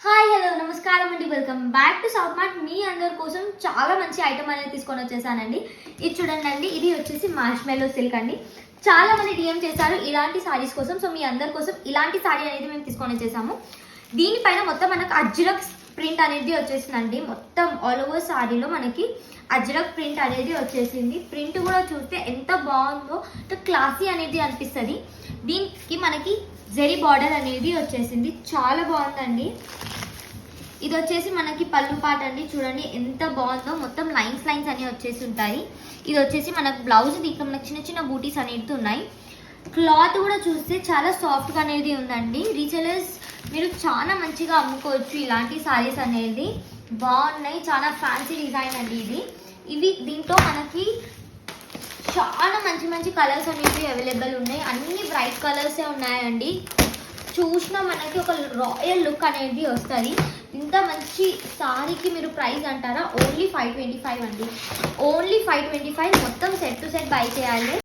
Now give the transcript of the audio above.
Hi hello నమస్కారం అండి, welcome back to South Mart. మీ అందరి కోసం చాలా మంచి ఐటమ్ అనేది తీసుకొని వచ్చేసానండి. ఇది చూడండి అండి, ఇది వచ్చేసి మార్ష్మెల్లో సిల్క్ అండి. చాలా మంది డిఎం చేశారు ఇలాంటి సారీస్ కోసం. సో మీ అందరి కోసం ఇలాంటి సారీ అనేది మేము తీసుకొని వచ్చేసాము. దీనిపైన మొత్తం మనకు అజ్రక్ ప్రింట్ అనేది వచ్చేసిందండి. మొత్తం ఆల్ ఓవర్ సారీలో మనకి అజ్రక్ ప్రింట్ అనేది వచ్చేసింది. ప్రింట్ కూడా చూస్తే ఎంత బాగుందో, క్లాసీ అనేది అనిపిస్తుంది. దీనికి మనకి జెరీ బార్డర్ అనేది వచ్చేసింది, చాలా బాగుందండి. ఇది వచ్చేసి మనకి పళ్ళు పాట అండి. చూడండి ఎంత బాగుందో, మొత్తం లైన్స్ అనేవి వచ్చేసి ఉంటాయి. ఇది వచ్చేసి మనకు బ్లౌజ్ దీంట్లో మనకు చిన్న చిన్న బూటీస్ అనేది ఉన్నాయి. క్లాత్ కూడా చూస్తే చాలా సాఫ్ట్గా అనేది ఉందండి. రీసెలర్స్ మీరు చాలా మంచిగా అమ్ముకోవచ్చు ఇలాంటి సారీస్ అనేది. బాగున్నాయి, చాలా ఫ్యాన్సీ డిజైన్ అండి ఇవి దీంట్లో మనకి చాలా మంచి మంచి కలర్స్ అనేవి అవైలబుల్ ఉన్నాయి. అన్ని బ్రైట్ కలర్సే ఉన్నాయండి. చూసినా మనకి ఒక రాయల్ లుక్ అనేది వస్తుంది. ఇంత మంచి సారీకి మీరు ప్రైస్ అంటారా? ఓన్లీ 525 అండి. ఓన్లీ 525. మొత్తం సెట్ టు సెట్ బై చేయాలి.